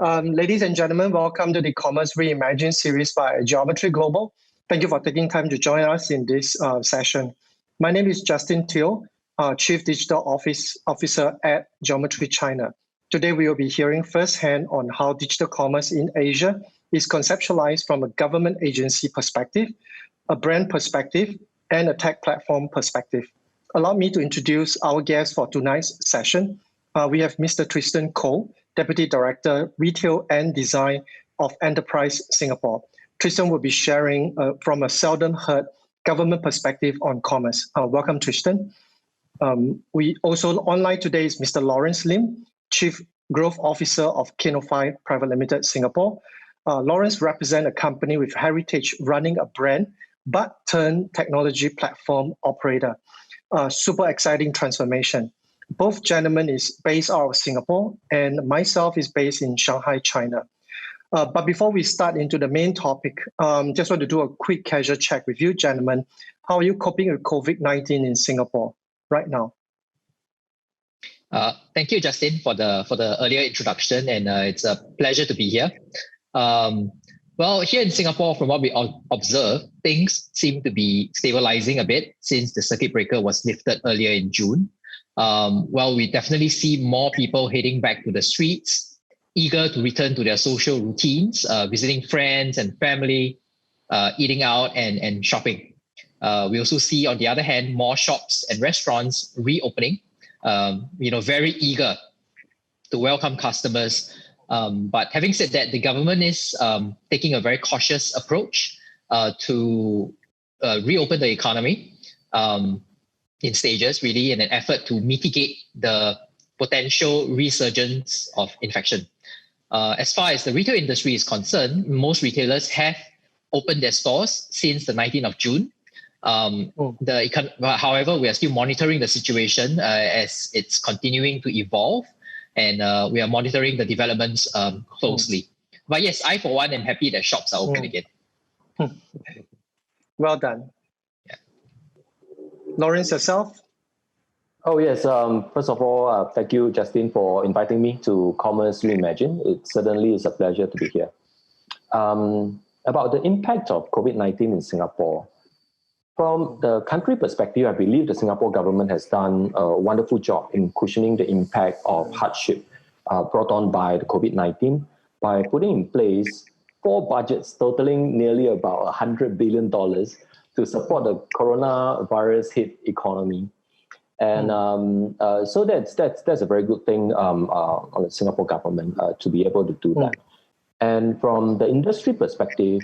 Ladies and gentlemen, welcome to the Commerce Reimagined series by Geometry Global. Thank you for taking time to join us in this session. My name is Justin Teo, Chief Digital Officer at Geometry China. Today, we will be hearing firsthand on how digital commerce in Asia is conceptualized from a government agency perspective, a brand perspective, and a tech platform perspective. Allow me to introduce our guest for tonight's session. We have Mr. Tristan Koh, Deputy Director, Retail and Design of Enterprise Singapore. Tristan will be sharing from a seldom heard government perspective on commerce. Welcome, Tristan. We also online today is Mr. Lawerence Lim, Chief Growth Officer of Kinofy Private Limited Singapore. Lawerence represents a company with heritage running a brand, but turned technology platform operator. Super exciting transformation. Both gentlemen is based out of Singapore, and myself is based in Shanghai, China. But before we start into the main topic, just want to do a quick casual check with you, gentlemen. How are you coping with COVID-19 in Singapore right now? Thank you, Justin, for the earlier introduction, and it's a pleasure to be here. Well, here in Singapore, from what we observe, things seem to be stabilizing a bit since the circuit breaker was lifted earlier in June. Well, we definitely see more people heading back to the streets, eager to return to their social routines, visiting friends and family, eating out and shopping. We also see, on the other hand, more shops and restaurants reopening, very eager to welcome customers. But having said that, the government is taking a very cautious approach to reopen the economy in stages, really, in an effort to mitigate the potential resurgence of infection. As far as the retail industry is concerned, most retailers have opened their stores since the 19th of June. However, we are still monitoring the situation as it's continuing to evolve, and we are monitoring the developments closely. But yes, I, for one, am happy that shops are open again. Well done. Lawerence, yourself? Oh, yes. First of all, thank you, Justin, for inviting me to Commerce Reimagined. It certainly is a pleasure to be here. About the impact of COVID-19 in Singapore, from the country perspective, I believe the Singapore government has done a wonderful job in cushioning the impact of hardship brought on by the COVID-19 by putting in place 4 budgets totaling nearly about $100 billion to support the coronavirus hit economy. And so that's a very good thing on the Singapore government to be able to do that. And from the industry perspective,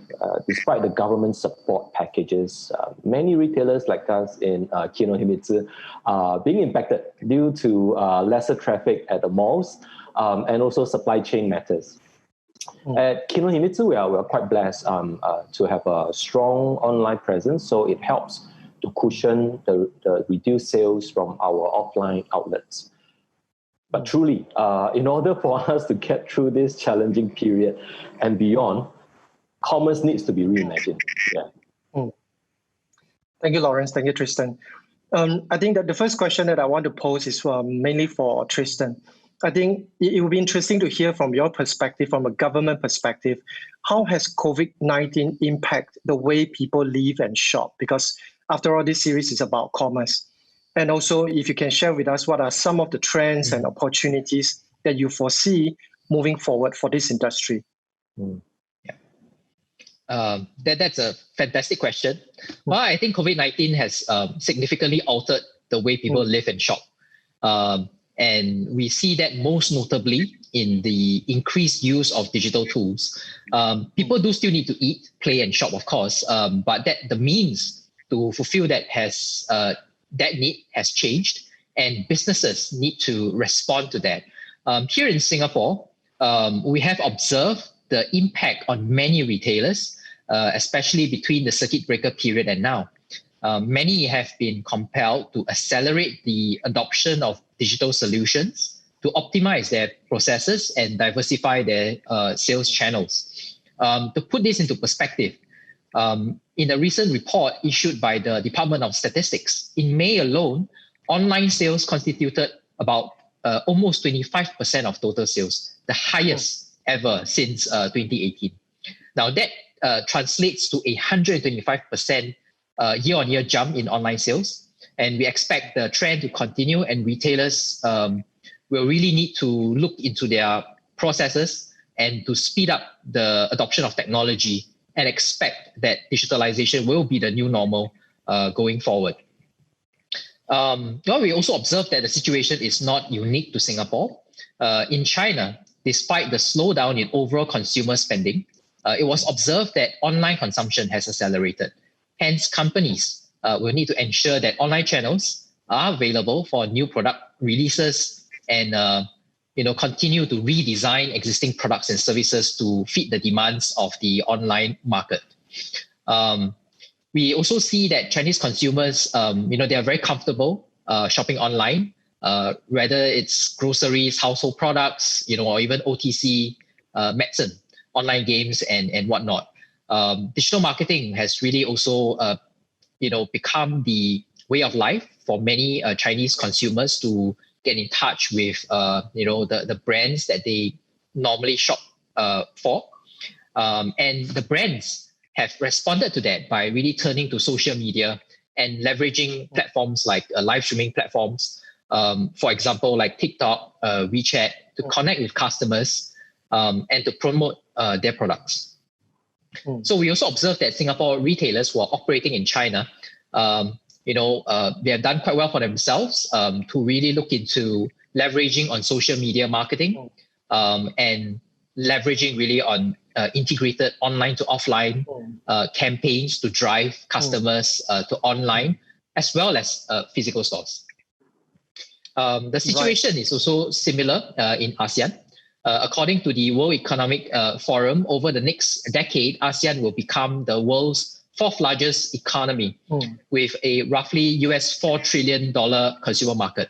despite the government support packages, many retailers like us in Kinohimitsu are being impacted due to lesser traffic at the malls and also supply chain matters. At Kinohimitsu, we are quite blessed to have a strong online presence, so it helps to cushion the reduced sales from our offline outlets. But truly, in order for us to get through this challenging period and beyond, commerce needs to be reimagined. Thank you, Lawerence. Thank you, Tristan. I think that the first question that I want to pose is mainly for Tristan. I think it would be interesting to hear from your perspective, from a government perspective, how has COVID-19 impacted the way people live and shop? Because after all, this series is about commerce. And also, if you can share with us what are some of the trends and opportunities that you foresee moving forward for this industry? That's a fantastic question. Well, I think COVID-19 has significantly altered the way people live and shop. And we see that most notably in the increased use of digital tools. People do still need to eat, play, and shop, of course, but the means to fulfill that need has changed, and businesses need to respond to that. Here in Singapore, we have observed the impact on many retailers, especially between the circuit breaker period and now. Many have been compelled to accelerate the adoption of digital solutions to optimize their processes and diversify their sales channels. To put this into perspective, in a recent report issued by the Department of Statistics, in May alone, online sales constituted about almost 25% of total sales, the highest ever since 2018. Now that translates to 125% year-on-year jump in online sales. And we expect the trend to continue, and retailers will really need to look into their processes and to speed up the adoption of technology, and expect that digitalization will be the new normal going forward. We also observed that the situation is not unique to Singapore. In China, despite the slowdown in overall consumer spending, it was observed that online consumption has accelerated. Hence, companies will need to ensure that online channels are available for new product releases and continue to redesign existing products and services to fit the demands of the online market. We also see that Chinese consumers, they are very comfortable shopping online, whether it's groceries, household products, or even OTC, medicine, online games, and whatnot. Digital marketing has really also, become the way of life for many Chinese consumers to get in touch with, the brands that they normally shop for. And the brands have responded to that by really turning to social media and leveraging platforms like live streaming platforms, for example, like TikTok, WeChat, to connect with customers and to promote their products. So we also observed that Singapore retailers who are operating in China, they have done quite well for themselves to really look into leveraging on social media marketing and leveraging really on integrated online to offline campaigns to drive customers to online as well as physical stores. The situation is also similar in ASEAN. According to the World Economic Forum, over the next decade, ASEAN will become the world's fourth largest economy with a roughly US $4 trillion consumer market.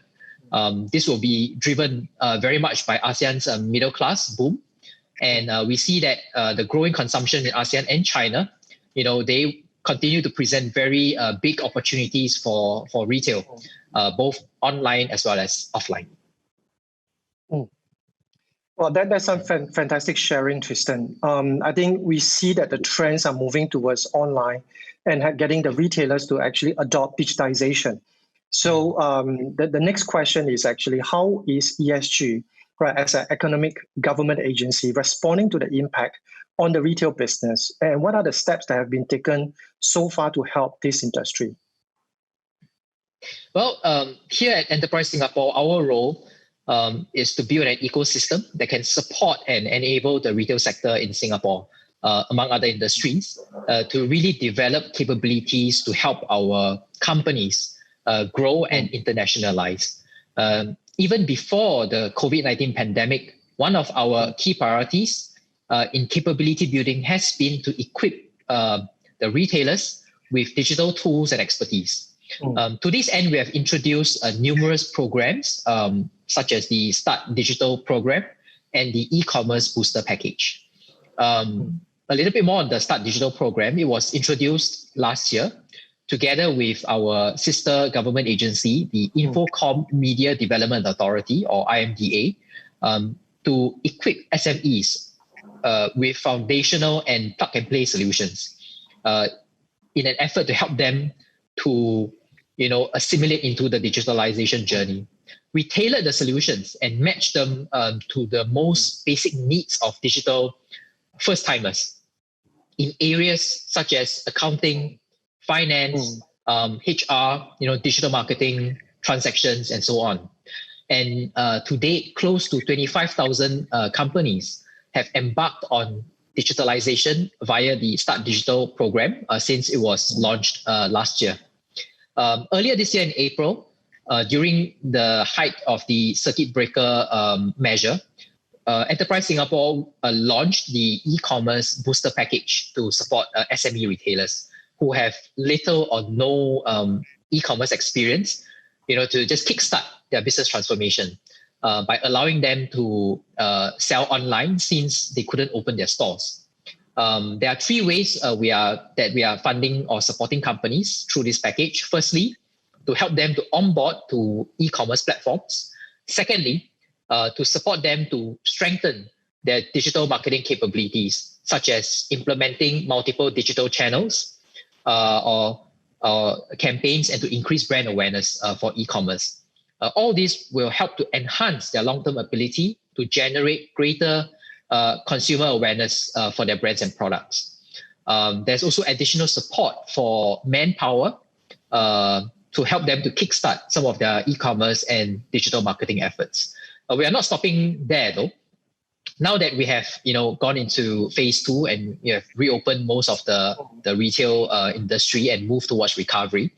This will be driven very much by ASEAN's middle class boom. And we see that the growing consumption in ASEAN and China, they continue to present very big opportunities for retail, both online as well as offline. Well, that's some fantastic sharing, Tristan. I think we see that the trends are moving towards online and getting the retailers to actually adopt digitization. So the next question is actually, how is ESG, right, as an economic government agency, responding to the impact on the retail business? And what are the steps that have been taken so far to help this industry? Well, here at Enterprise Singapore, our role is to build an ecosystem that can support and enable the retail sector in Singapore, among other industries, to really develop capabilities to help our companies grow and internationalize. Even before the COVID-19 pandemic, one of our key priorities in capability building has been to equip the retailers with digital tools and expertise. To this end, we have introduced numerous programs, such as the Start Digital program and the e-commerce booster package. A little bit more on the Start Digital program. It was introduced last year together with our sister government agency, the Infocom Media Development Authority, or IMDA, to equip SMEs with foundational and plug-and-play solutions in an effort to help them to assimilate into the digitalization journey. We tailored the solutions and matched them to the most basic needs of digital first-timers in areas such as accounting, finance, HR, digital marketing, transactions, and so on. And to date, close to 25,000 companies have embarked on digitalization via the Start Digital program since it was launched last year. Earlier this year in April, during the height of the circuit breaker measure, Enterprise Singapore launched the e-commerce booster package to support SME retailers who have little or no e-commerce experience, to just kickstart their business transformation by allowing them to sell online since they couldn't open their stores. There are three ways that we are funding or supporting companies through this package. Firstly, to help them to onboard to e-commerce platforms. Secondly, to support them to strengthen their digital marketing capabilities, such as implementing multiple digital channels or campaigns, and to increase brand awareness for e-commerce. All these will help to enhance their long-term ability to generate greater consumer awareness for their brands and products. There's also additional support for manpower to help them to kickstart some of their e-commerce and digital marketing efforts. We are not stopping there though. Now that we have gone into phase 2 and we have reopened most of the retail industry and moved towards recovery,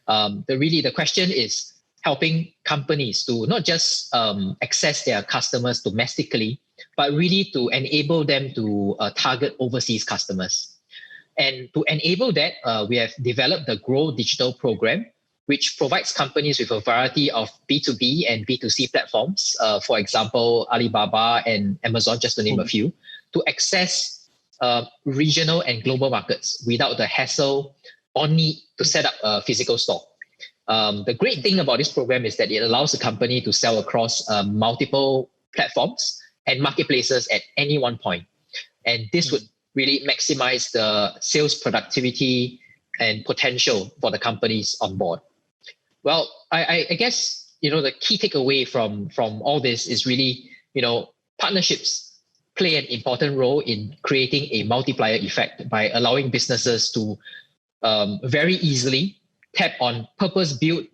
the question is helping companies to not just access their customers domestically, but really to enable them to target overseas customers. And to enable that, we have developed the Grow Digital program, which provides companies with a variety of B2B and B2C platforms, for example, Alibaba and Amazon, just to name a few, to access regional and global markets without the hassle or need to set up a physical store. The great thing about this program is that it allows the company to sell across multiple platforms and marketplaces at any one point. And this would really maximize the sales productivity and potential for the companies on board. Well, I guess, the key takeaway from all this is really, partnerships play an important role in creating a multiplier effect by allowing businesses to very easily tap on purpose-built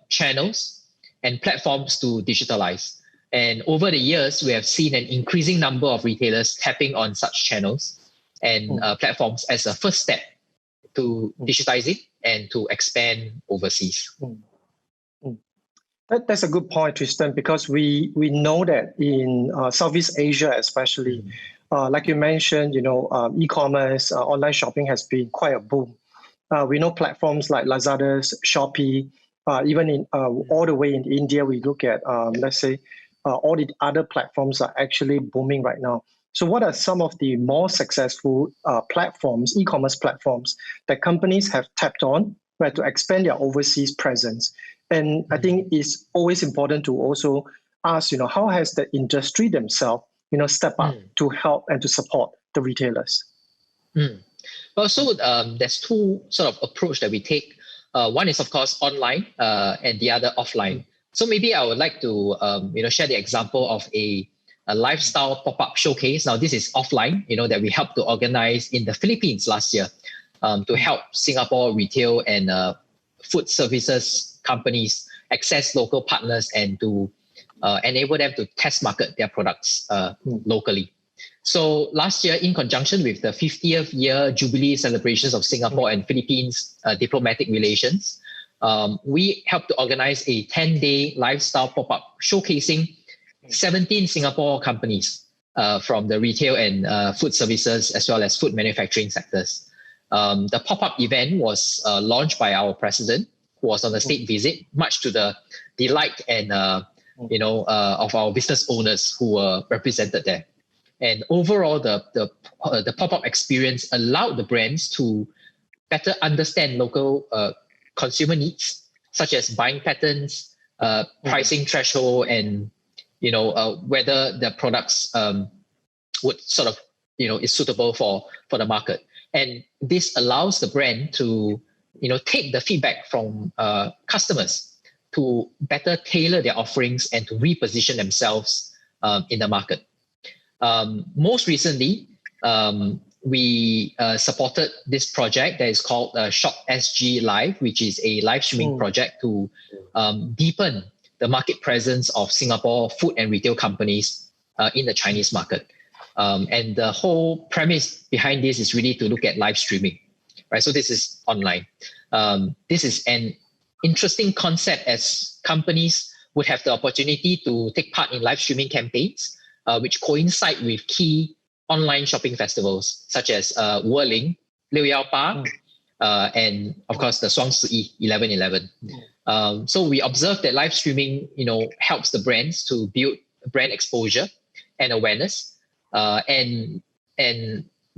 channels and platforms to digitalize. And over the years, we have seen an increasing number of retailers tapping on such channels and platforms as a first step to digitizing and to expand overseas. That's a good point, Tristan, because we know that in Southeast Asia especially, like you mentioned, e-commerce, online shopping has been quite a boom. We know platforms like Lazada's, Shopee, even in all the way in India, we look at, let's say, all the other platforms are actually booming right now. So what are some of the more successful platforms, e-commerce platforms that companies have tapped on to expand their overseas presence? And I think it's always important to also ask, how has the industry themselves, step up to help and to support the retailers? Well, so there's two sort of approach that we take. One is, of course, online and the other offline. So maybe I would like to, share the example of a lifestyle pop-up showcase. Now, this is offline, that we helped to organize in the Philippines last year to help Singapore retail and food services companies access local partners and to enable them to test market their products locally. So last year, in conjunction with the 50th year Jubilee celebrations of Singapore and Philippines diplomatic relations, we helped to organize a 10-day lifestyle pop-up showcasing 17 Singapore companies from the retail and food services as well as food manufacturing sectors. The pop-up event was launched by our president, who was on a state visit, much to the delight and of our business owners who were represented there. And overall, the pop-up experience allowed the brands to better understand local consumer needs, such as buying patterns, pricing threshold, and whether the products would sort of is suitable for the market. And this allows the brand to take the feedback from customers to better tailor their offerings and to reposition themselves in the market. Most recently, we supported this project that is called Shop SG Live, which is a live streaming project to deepen the market presence of Singapore food and retail companies in the Chinese market. And the whole premise behind this is really to look at live streaming, right? So this is online. This is an interesting concept as companies would have the opportunity to take part in live streaming campaigns, which coincide with key online shopping festivals such as Whirling, 618, and of course the 双11, 11.11. So we observed that live streaming, helps the brands to build brand exposure and awareness, and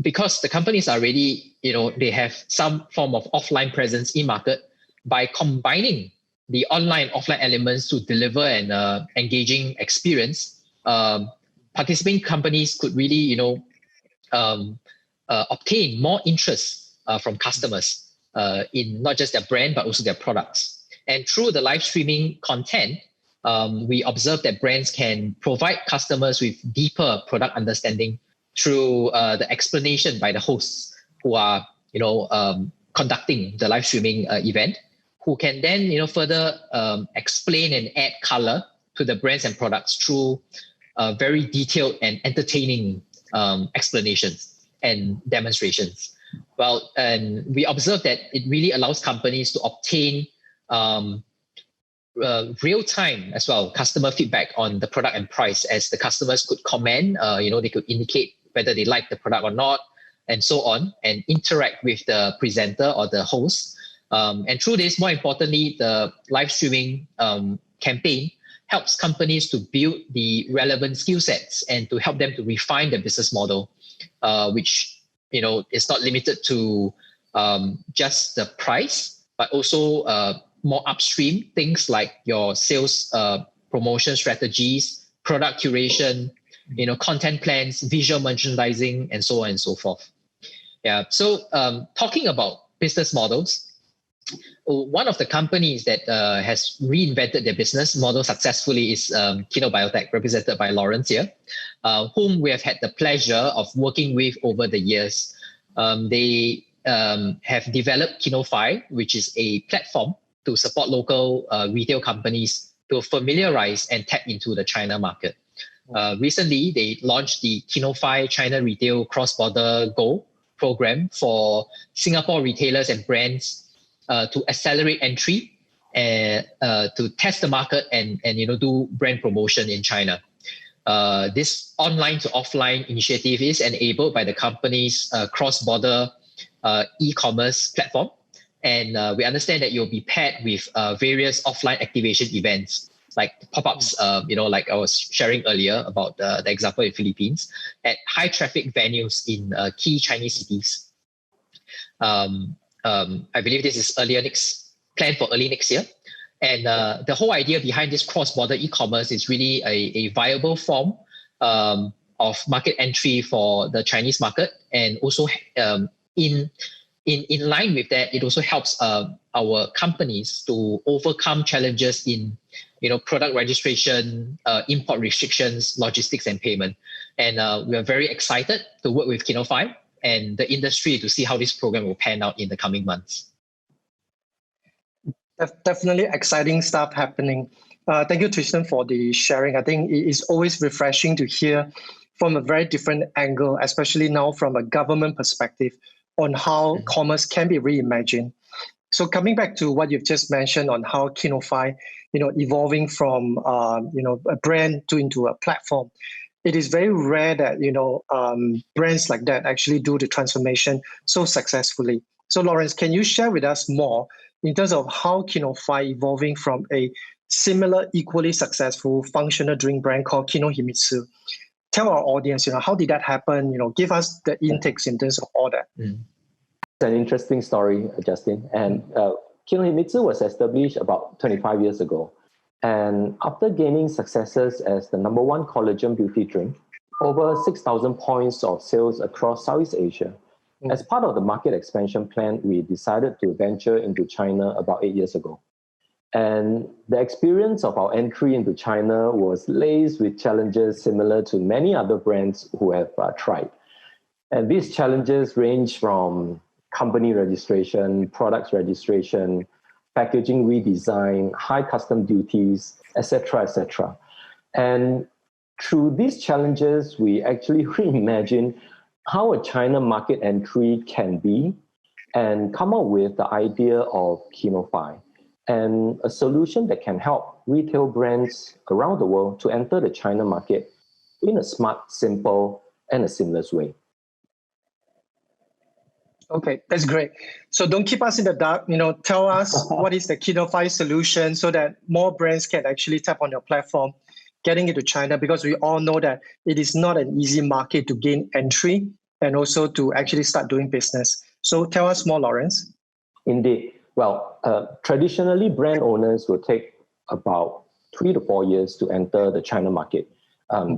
because the companies are already, they have some form of offline presence in market. By combining the online offline elements to deliver an engaging experience, participating companies could really, obtain more interest from customers in not just their brand, but also their products. And through the live streaming content, we observe that brands can provide customers with deeper product understanding through the explanation by the hosts who are, conducting the live streaming event, who can then, further explain and add color to the brands and products through very detailed and entertaining explanations and demonstrations. Well, and we observe that it really allows companies to obtain real-time as well customer feedback on the product and price, as the customers could comment, they could indicate whether they like the product or not, and so on, and interact with the presenter or the host. And through this, more importantly, the live streaming campaign helps companies to build the relevant skill sets and to help them to refine their business model, which is not limited to just the price, but also more upstream things like your sales promotion strategies, product curation, content plans, visual merchandising, and so on and so forth. Yeah. So talking about business models, one of the companies that has reinvented their business model successfully is Kino Biotech, represented by Lawerence here, whom we have had the pleasure of working with over the years. They have developed Kinofy, which is a platform to support local retail companies to familiarize and tap into the China market. Recently, they launched the Kinofy China Retail Cross-Border Go program for Singapore retailers and brands to accelerate entry and to test the market and do brand promotion in China. This online to offline initiative is enabled by the company's cross-border e-commerce platform. And we understand that you'll be paired with various offline activation events like pop-ups, like I was sharing earlier about the example in Philippines, at high traffic venues in key Chinese cities. I believe this is planned for early next year. And the whole idea behind this cross-border e-commerce is really a viable form of market entry for the Chinese market. And also in line with that, it also helps our companies to overcome challenges in product registration, import restrictions, logistics, and payment. And we are very excited to work with Kinofy and the industry to see how this program will pan out in the coming months. Definitely exciting stuff happening. Thank you, Tristan, for the sharing. I think it is always refreshing to hear from a very different angle, especially now from a government perspective, on how commerce can be reimagined. So coming back to what you've just mentioned on how Kinofy, evolving from a brand into a platform, it is very rare that brands like that actually do the transformation so successfully. So Lawerence, can you share with us more in terms of how Kinofy evolving from a similar, equally successful functional drink brand called Kinohimitsu? Tell our audience, how did that happen? Give us the intakes in terms of all that. It's an interesting story, Justin. And Kinohimitsu was established about 25 years ago. And after gaining successes as the #1 collagen beauty drink, over 6,000 points of sales across Southeast Asia, as part of the market expansion plan, we decided to venture into China about 8 years ago. And the experience of our entry into China was laced with challenges similar to many other brands who have tried. And these challenges range from company registration, products registration, packaging redesign, high custom duties, etc., etc. And through these challenges, we actually reimagined how a China market entry can be and come up with the idea of Kinofy, and a solution that can help retail brands around the world to enter the China market in a smart, simple, and a seamless way. Okay, that's great. So don't keep us in the dark. Tell us what is the Kinofy solution so that more brands can actually tap on your platform, getting into China, because we all know that it is not an easy market to gain entry and also to actually start doing business. So tell us more, Lawerence. Indeed. Well, traditionally, brand owners will take about 3 to 4 years to enter the China market.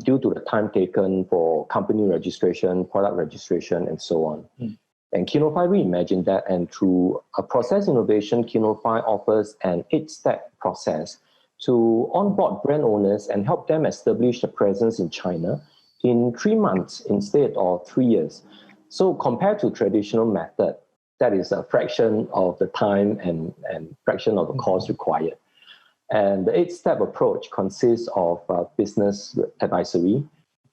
due to the time taken for company registration, product registration, and so on. And Kinofy reimagined that, and through a process innovation, Kinofy offers an 8-step process to onboard brand owners and help them establish a presence in China in 3 months instead of 3 years. So compared to traditional method, that is a fraction of the time and fraction of the cost required. And the 8-step approach consists of business advisory,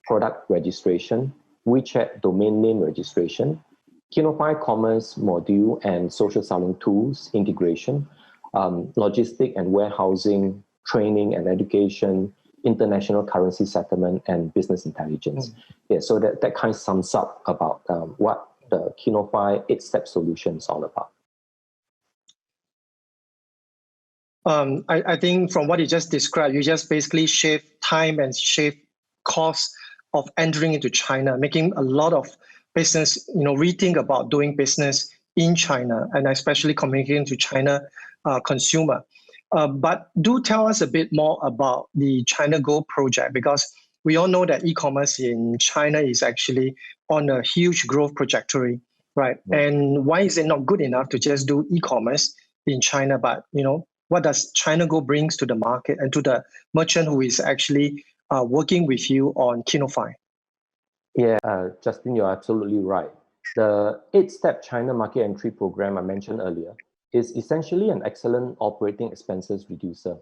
product registration, WeChat domain name registration, Kinofy commerce module and social selling tools integration, logistic and warehousing, training and education, international currency settlement, and business intelligence. Yeah, so that kind of sums up about what the Kinofy 8-step solution is all about. I think from what you just described, you just basically shave time and shave cost of entering into China, making a lot of business, rethink about doing business in China, and especially communicating to China consumer. But do tell us a bit more about the China Go project, because we all know that e-commerce in China is actually on a huge growth trajectory, right? And why is it not good enough to just do e-commerce in China? But what does China Go brings to the market and to the merchant who is actually working with you on Kinofy? Yeah, Justin, you're absolutely right. The 8-step China market entry program I mentioned earlier is essentially an excellent operating expenses reducer.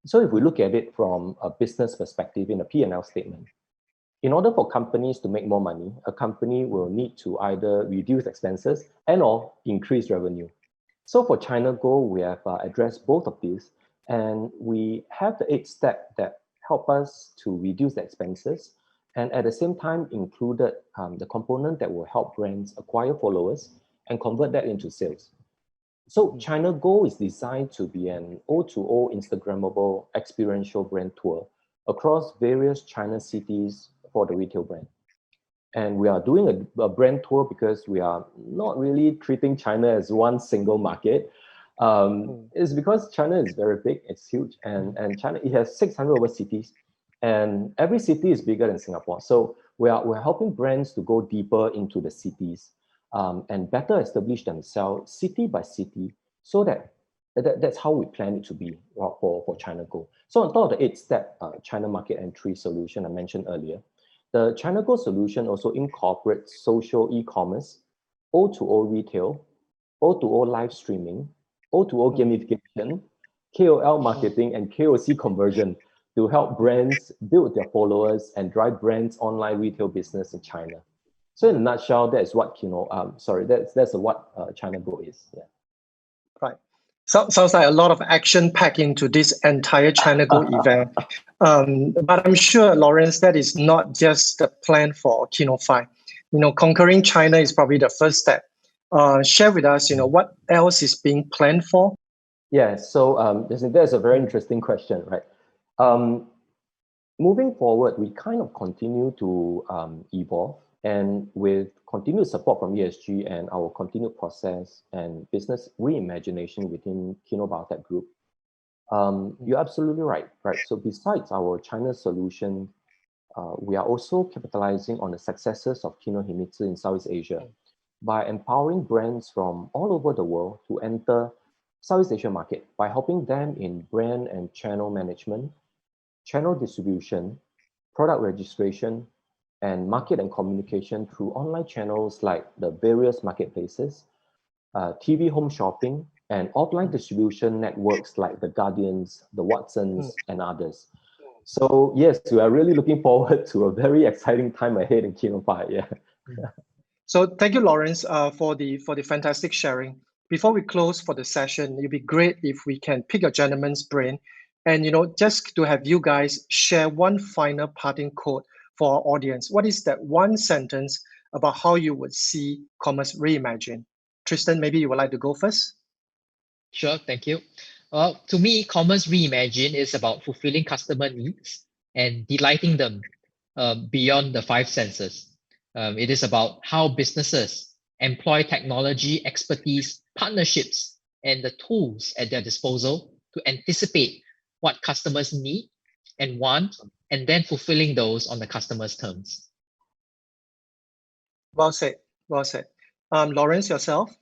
So if we look at it from a business perspective in a P&L statement, in order for companies to make more money, a company will need to either reduce expenses and or increase revenue. So for China Go, we have addressed both of these, and we have the 8-step that help us to reduce the expenses, and at the same time included the component that will help brands acquire followers and convert that into sales. So China Go is designed to be an O2O Instagrammable experiential brand tour across various China cities for the retail brand. And we are doing a brand tour because we are not really treating China as one single market. It's because China is very big, it's huge, and China, it has 600 over cities, and every city is bigger than Singapore. So we're helping brands to go deeper into the cities and better establish themselves city by city, so that's how we plan it to be for China Go. So on top of the 8-step China market entry solution I mentioned earlier, the China Go solution also incorporates social e-commerce, O2O retail, O2O live streaming, O2O gamification, KOL marketing, and KOC conversion to help brands build their followers and drive brands' online retail business in China. So in a nutshell, that's what that's what China Go is. Yeah. Right. Sounds like a lot of action packed into this entire China Go event. But I'm sure, Lawerence, that is not just the plan for Kinofy. Conquering China is probably the first step. Share with us, what else is being planned for? Yeah, so that's a very interesting question, right? Moving forward, we kind of continue to evolve, and with continued support from ESG and our continued process and business reimagination within Kino Biotech Group, you're absolutely right? So besides our China solution, we are also capitalizing on the successes of Kinohimitsu in Southeast Asia by empowering brands from all over the world to enter Southeast Asia market by helping them in brand and channel management, channel distribution, product registration, and market and communication through online channels like the various marketplaces, TV home shopping, and offline distribution networks like the Guardians, the Watsons, and others. So yes, we are really looking forward to a very exciting time ahead in Kinofy. Yeah. So thank you, Lawerence, for the fantastic sharing. Before we close for the session, it'd be great if we can pick a gentleman's brain and just to have you guys share one final parting quote for our audience. What is that one sentence about how you would see commerce reimagined? Tristan, maybe you would like to go first? Sure, thank you. Well, to me, commerce reimagined is about fulfilling customer needs and delighting them beyond the 5 senses. It is about how businesses employ technology, expertise, partnerships, and the tools at their disposal to anticipate what customers need and want and then fulfilling those on the customer's terms. Well said. Well said. Lawerence, yourself?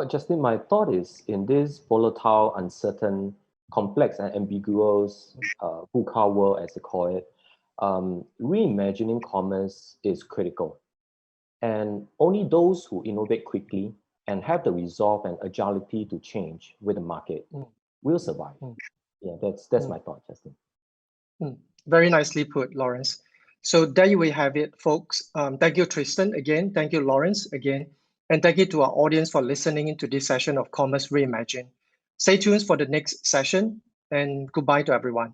Justin, my thought is in this volatile, uncertain, complex, and ambiguous VUCA world, as they call it, reimagining commerce is critical. And only those who innovate quickly and have the resolve and agility to change with the market will survive. Yeah, that's my thought, Justin. Very nicely put, Lawerence. So there you have it, folks. Thank you, Tristan, again. Thank you, Lawerence, again. And thank you to our audience for listening into this session of Commerce Reimagined. Stay tuned for the next session, and goodbye to everyone.